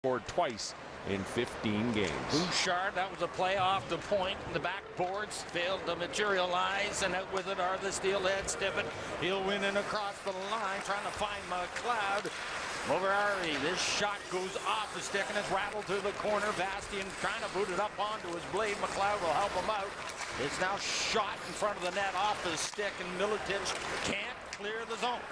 scored twice in 15 games. Bouchard, that was a play off the point. The backboards failed to materialize, and out with it are the Steelheads. Tippett, he'll win in across the line, trying to find McLeod. Over Ari, this shot goes off the stick and it's rattled to the corner. Bastian trying to boot it up onto his blade. McLeod will help him out. It's now shot in front of the net off the stick, and Miletic can't clear the zone.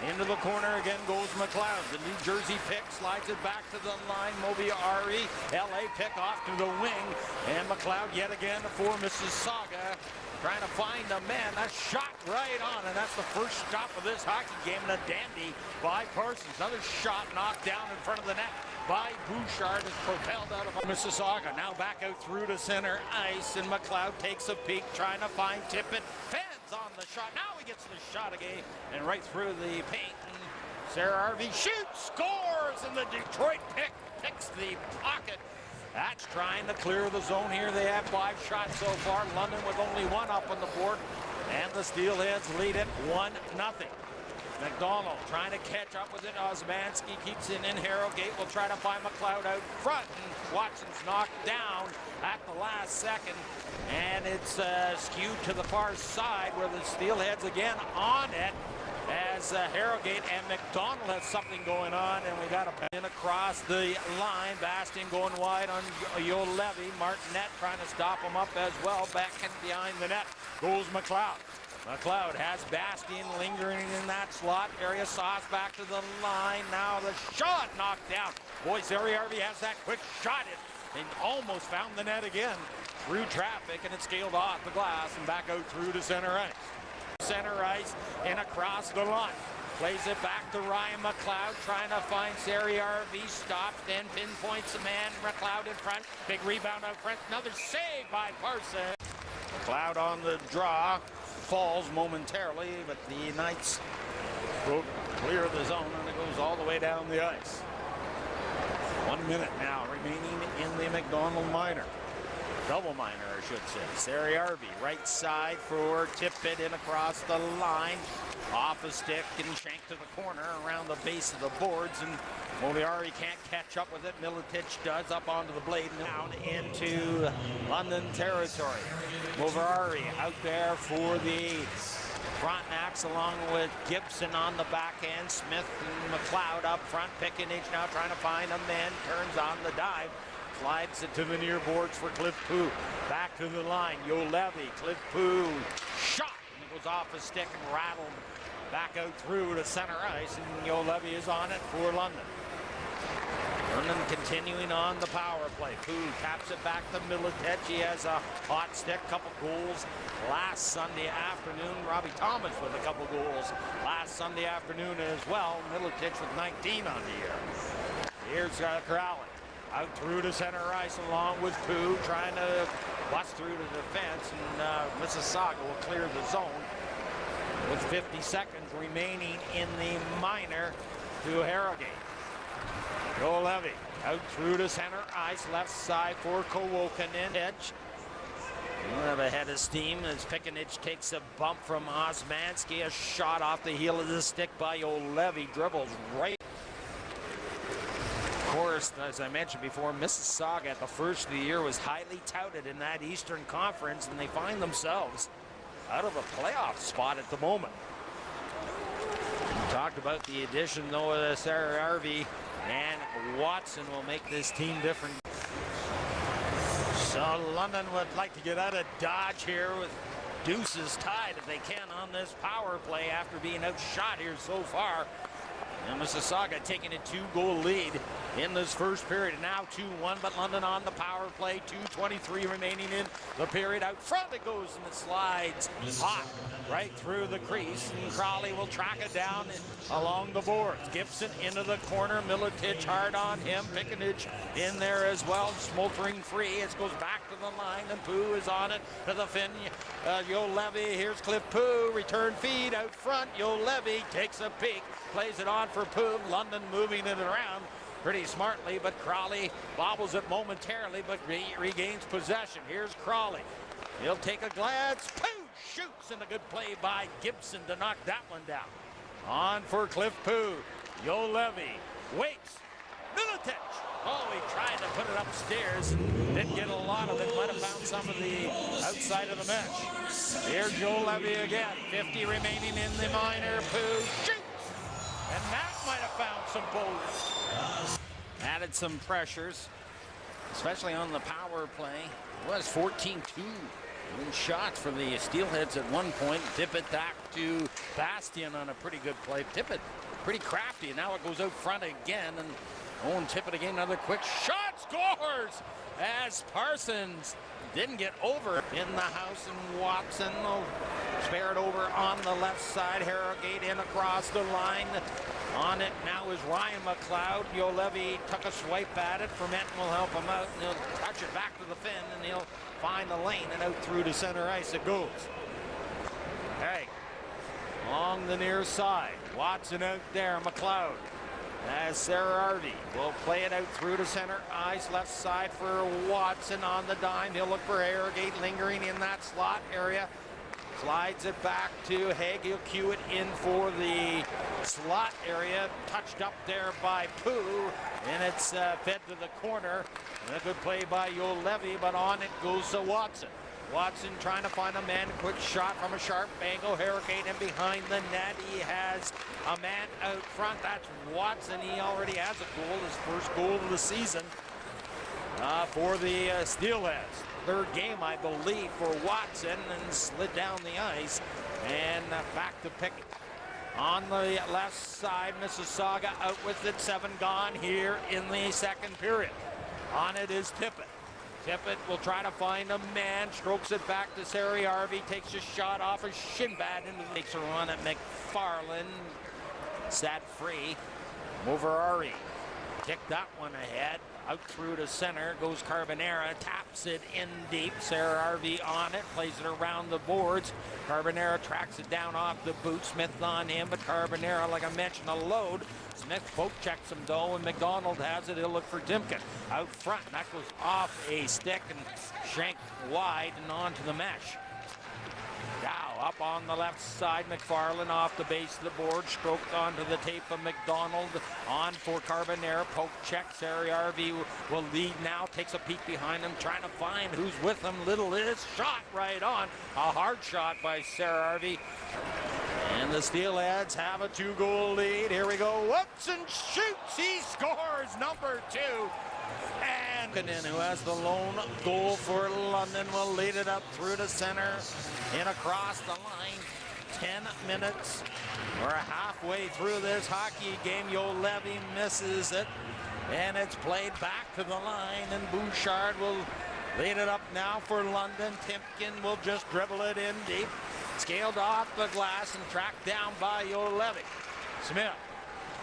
Into the corner again goes McLeod. The New Jersey pick slides it back to the line. Moby Ari, LA pick off to the wing, and McLeod yet again for Mississauga. Trying to find a man. That shot right on, and that's the first stop of this hockey game. And a dandy by Parsons. Another shot knocked down in front of the net by Bouchard is propelled out of Mississauga. Now back out through to center ice, and McLeod takes a peek, trying to find Tippett. Fans on the shot. Now he gets the shot again, and right through the paint. And Sarah Harvey shoots, scores, and the Detroit pick picks the pocket. That's trying to clear the zone here. They have 5 shots so far. London with only 1 up on the board, and the Steelheads lead it 1-0. McDonald trying to catch up with it. Osmanski keeps it in. Harrogate will try to find McLeod out front, and Watson's knocked down at the last second, and it's skewed to the far side where the Steelheads again on it as Harrogate and McDonald have something going on, and we got a in across the line. Bastian going wide on Juolevi. Martinet trying to stop him up as well. Back and behind the net goes McLeod. McLeod has Bastian lingering in that slot area. Sauce back to the line. Now the shot knocked down. Boy, Sarah Harvey has that quick shot and almost found the net again through traffic, and it scaled off the glass and back out through to center ice. Center ice and across the line. Plays it back to Ryan McLeod, trying to find Sarah Harvey. Stopped and pinpoints the man. McLeod in front. Big rebound out front. Another save by Parsons. McLeod on the draw. Falls momentarily, but the Knights will clear the zone, and it goes all the way down the ice. 1 minute now remaining in the McDonald minor. Double minor, I should say. Sarah Harvey, right side for Tippett in across the line. Off a stick and shanked to the corner around the base of the boards, and Moliari can't catch up with it. Miletic does, up onto the blade, down into London territory. Moverari out there for the Frontenacs, along with Gibson on the backhand. Smith and McLeod up front. Pickenage now trying to find a man. Turns on the dive. Slides it to the near boards for Cliff Poo. Back to the line. Juolevi. Cliff Poo. Shot. And it goes off a stick and rattled back out through to center ice. And Juolevi is on it for London. London continuing on the power play. Poo taps it back to Miletic. He has a hot stick, couple goals last Sunday afternoon. Robbie Thomas with a couple goals last Sunday afternoon as well. Miletic with 19 on the year. Here's Crowley out through to center ice along with Poo, trying to bust through the defense, and Mississauga will clear the zone with 50 seconds remaining in the minor to Harrogate. Juolevi out through to center ice, left side for Kowalkinen. Edge. We'll have a head of steam as Pickenage takes a bump from Osmanski. A shot off the heel of the stick by Juolevi. Dribbles right. Of course, as I mentioned before, Mississauga at the first of the year was highly touted in that Eastern Conference, and they find themselves out of a playoff spot at the moment. We talked about the addition, though, of Sarah Harvey, and Watson will make this team different. So London would like to get out of Dodge here with deuces tied if they can on this power play after being outshot here so far. And Mississauga taking a 2-goal lead in this first period. Now 2-1, but London on the power play. 2:23 remaining in the period. Out front it goes, and it slides hot right through the crease. And Crowley will track it down along the boards. Gibson into the corner. Miletic hard on him. Pickenage in there as well. Smoldering free. It goes back to the line, and Poo is on it to the fin. Juolevi. Here's Cliff Poo. Return feed out front. Juolevi takes a peek. Plays it on for Poo. London moving it around pretty smartly, but Crowley bobbles it momentarily, but regains possession. Here's Crowley. He'll take a glance. Poo shoots, and a good play by Gibson to knock that one down. On for Cliff Poo. Juolevi waits. Miletic Oh, he tried to put it upstairs and didn't get a lot of it. Might have found some of the outside of the mesh. Here's Juolevi again. 50 remaining in the minor. Pooh shoots. And that might have found some boulders. Added some pressures, especially on the power play. It was 14-2 in shots for the Steelheads at one point. Tippett back to Bastian on a pretty good play. Tippett pretty crafty, and now it goes out front again. And Owen Tippett again, another quick shot, scores as Parsons didn't get over in the house, and Watson will spare it over on the left side. Harrogate in across the line. On it now is Ryan McLeod. Juolevi took a swipe at it. Fermenton will help him out, and he'll touch it back to the fin, and he'll find the lane, and out through to center ice it goes. Hey, along the near side. Watson out there, McLeod. As Serardi will play it out through to center ice, left side for Watson on the dime. He'll look for Harrogate lingering in that slot area. Slides it back to Haig. He'll cue it in for the slot area. Touched up there by Pooh, and it's fed to the corner. And a good play by Juolevi, but on it goes to Watson. Watson trying to find a man. Quick shot from a sharp angle. Harrogate in behind the net. He has a man out front. That's Watson. He already has a goal, his first goal of the season for the Steelheads. Third game, I believe, for Watson, and slid down the ice. And back to pick on the left side. Mississauga out with it. 7 gone here in the second period. On it is Tippett. Tippett will try to find a man, strokes it back to Serardi, takes a shot off his shin pad into the takes a run at McFarland. Set free. Moverari kicked that one ahead. Out through to center goes Carbonera, taps it in deep. Serardi on it, plays it around the boards. Carbonera tracks it down off the boot. Smith on him, but Carbonera, like I mentioned, a load. Smith poke checks him though, and McDonald has it. He'll look for Timken out front. That goes off a stick and shanked wide and onto the mesh. Now up on the left side, McFarland off the base of the board, stroked onto the tape of McDonald. On for Carbonera, poke check. Serardi will lead now, takes a peek behind him, trying to find who's with him. Little is shot right on. A hard shot by Serardi. And the Steelheads have a 2-goal lead. Here we go. Whoops, and shoots. He scores number 2. And who has the lone goal for London will lead it up through to center. In across the line. 10 minutes. We're halfway through this hockey game. Juolevi misses it. And it's played back to the line. And Bouchard will lead it up now for London. Timken will just dribble it in deep. Scaled off the glass and tracked down by Juolevi. Smith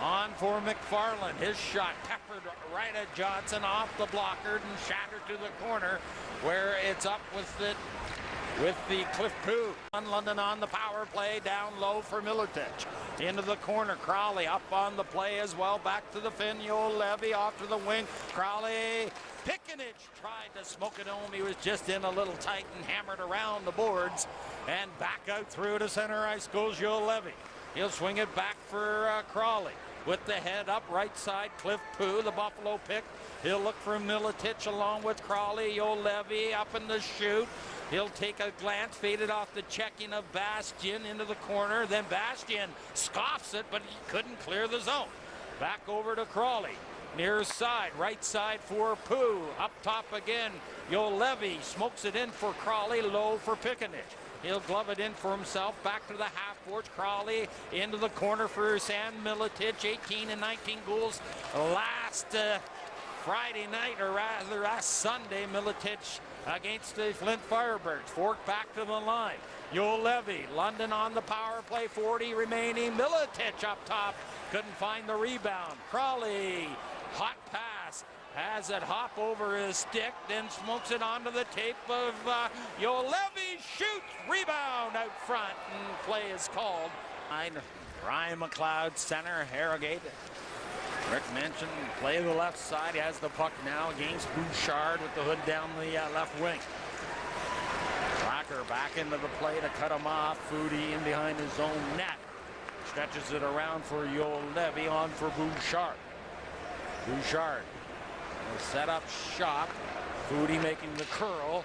on for McFarland. His shot peppered right at Johnson, off the blocker and shattered to the corner, where it's up with it with the Cliff Pooh. On London on the power play, down low for Miletich. Into the corner, Crowley up on the play as well. Back to the fin, Juolevi off to the wing. Crowley, Pickenich tried to smoke it home. He was just in a little tight and hammered around the boards. And back out through to center ice goes Juolevi. He'll swing it back for Crowley. With the head up, right side, Cliff Pooh, the Buffalo pick. He'll look for Miletich along with Crowley. Juolevi up in the chute. He'll take a glance, faded off the checking of Bastian into the corner. Then Bastian scoffs it, but he couldn't clear the zone. Back over to Crowley. Near side, right side for Pooh. Up top again, Juolevi smokes it in for Crowley, low for Pickenich. He'll glove it in for himself. Back to the half boards. Crowley into the corner for Sam Miletich. 18 and 19 goals last Friday night, or rather last Sunday. Miletich against the Flint Firebirds. Fork back to the line. Juolevi, London on the power play. 40 remaining. Miletich up top. Couldn't find the rebound. Crowley, hot pass. Has it hop over his stick, then smokes it onto the tape of Juolevi. Shoots, rebound out front, and play is called. Ryan McLeod, center, Harrogate. Rick mentioned, play the left side. He has the puck now against Bouchard with the hood down the left wing. Blacker back into the play to cut him off. Foodie in behind his own net. Stretches it around for Juolevi, on for Bouchard. Bouchard A set-up shot. Foodie making the curl.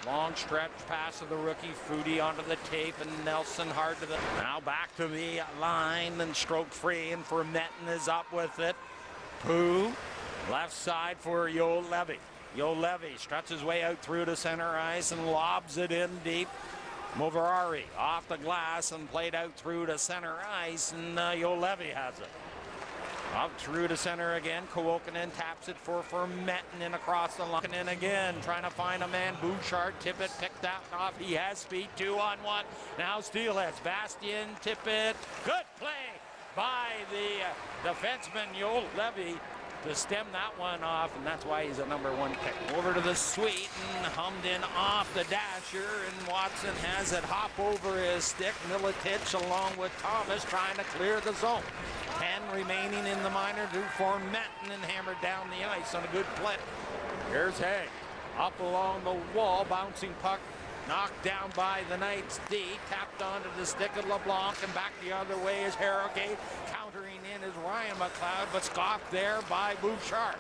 Long stretch pass of the rookie. Foodie onto the tape, and Nelson hard to the... Now back to the line and stroke free, and Vermetten is up with it. Pooh, left side for Juolevi. Juolevi struts his way out through to center ice and lobs it in deep. Moverari off the glass and played out through to center ice, and Juolevi has it. Up through to center again. Kuokkanen taps it for Vermetten in across the line. And again, trying to find a man. Bouchard, Tippett picked that off. He has speed, 2-on-1. Now Steelheads, Bastian, Tippett. Good play by the defenseman Juolevi to stem that one off, and that's why he's a #1 pick. Over to the suite and hummed in off the dasher, and Watson has it hop over his stick. Milicic along with Thomas trying to clear the zone. 10 remaining in the minor to Vermetten, and hammered down the ice on a good play. Here's Hay. Up along the wall, bouncing puck. Knocked down by the Knights D. Tapped onto the stick of LeBlanc, and back the other way is Harrogate. Countering in is Ryan McLeod, but scoffed there by Bouchard.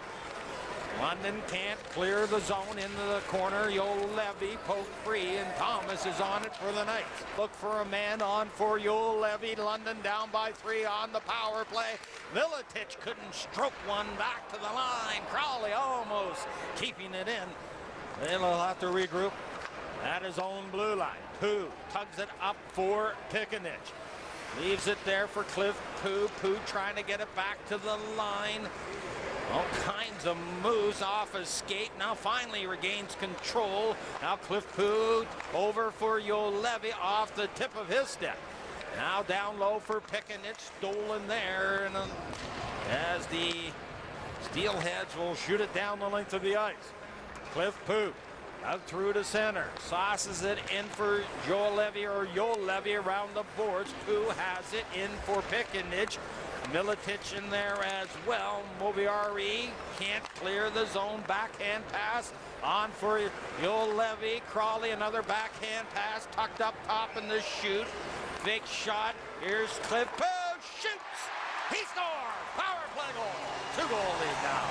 London can't clear the zone into the corner. Juolevi poked free, and Thomas is on it for the Knights. Look for a man on for Juolevi. London down by 3 on the power play. Milicic couldn't stroke one back to the line. Crowley almost keeping it in. They'll have to regroup at his own blue line. Pooh tugs it up for Pickenich. Leaves it there for Cliff Pooh. Pooh trying to get it back to the line. All kinds of moves off his skate. Now finally regains control. Now Cliff Pooh over for Juolevi off the tip of his stick. Now down low for Pickenich. Stolen there. And as the Steelheads will shoot it down the length of the ice. Cliff Pooh out through to center. Sauces it in for Juolevi, or Juolevi around the boards. Pooh has it in for Pickenich. Milicic in there as well. Moviari can't clear the zone. Backhand pass on for Juolevi. Crawley, another backhand pass. Tucked up top in the shoot. Big shot. Here's Cliff Pooh. Shoots. He scores. Power play goal. 2-goal lead now.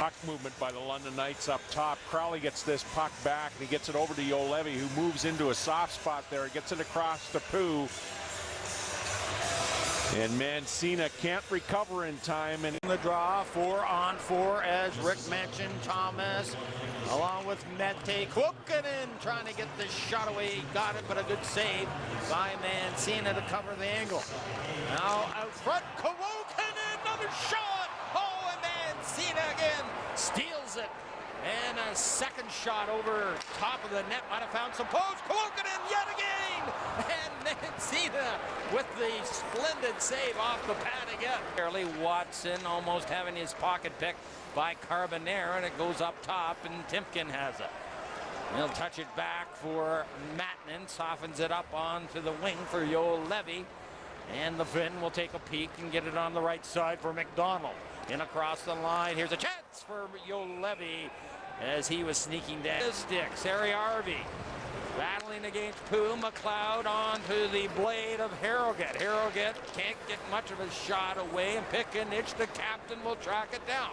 Puck movement by the London Knights up top. Crowley gets this puck back, and he gets it over to Juolevi, who moves into a soft spot there. Gets it across to Pooh. And Mancina can't recover in time. And in the draw, 4-on-4, as Rick mentioned. Thomas along with Mette. Kuokkanen trying to get the shot away. He got it, but a good save by Mancina to cover the angle. Now out front, Kuokkanen, another shot. Oh, and Mancina again steals it. And a second shot over top of the net. Might have found some posts. Kuokkanen yet again. And Mancina with the splendid save off the pad again. Barely Watson almost having his pocket picked by Carbonero, and it goes up top, and Timken has it. He'll touch it back for Mattinen. Softens it up onto the wing for Juolevi. And the Finn will take a peek and get it on the right side for McDonald. In across the line. Here's a chance for Juolevi as he was sneaking down the sticks. Harry Harvey battling against Pooh. McLeod onto the blade of Harrogate. Harrogate can't get much of a shot away, and Pickenich, the captain, will track it down.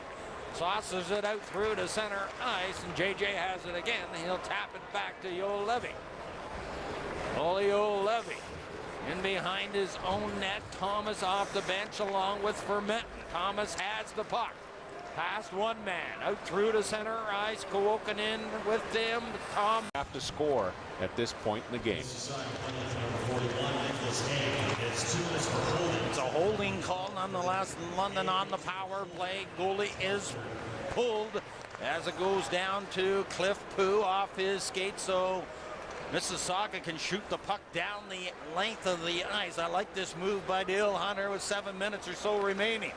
Sauces it out through to center ice, and JJ has it again. He'll tap it back to Juolevi. Olli Juolevi in behind his own net. Thomas off the bench along with Vermetten. Thomas has the puck. Past one man. Out through to center ice. Kuokkanen with them. Tom have to score at this point in the game. It's a holding call nonetheless. London on the power play. Goalie is pulled as it goes down to Cliff Pooh off his skate. So Mississauga can shoot the puck down the length of the ice. I like this move by Dale Hunter with 7 minutes or so remaining.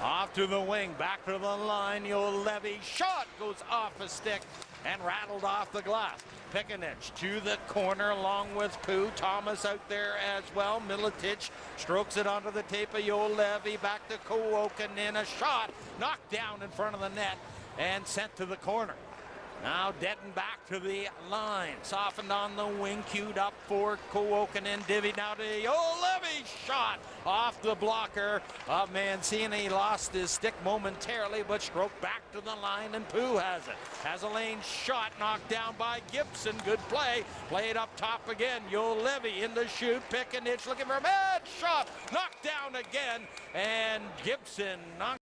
Off to the wing, back to the line. Juolevi shot goes off a stick and rattled off the glass. Pickenich to the corner along with Pooh. Thomas out there as well. Milicic strokes it onto the tape of Juolevi. Back to Kuokkanen. A shot knocked down in front of the net and sent to the corner. Now Denton back to the line. Softened on the wing. Queued up for Kuokkanen. Divvy now to Juolevi. Shot off the blocker of Mancini. Lost his stick momentarily, but stroked back to the line, and Pooh has it. Has a lane shot knocked down by Gibson. Good play. Played up top again. Juolevi in the shoot. Pick and itch looking for a mad shot. Knocked down again. And Gibson knocked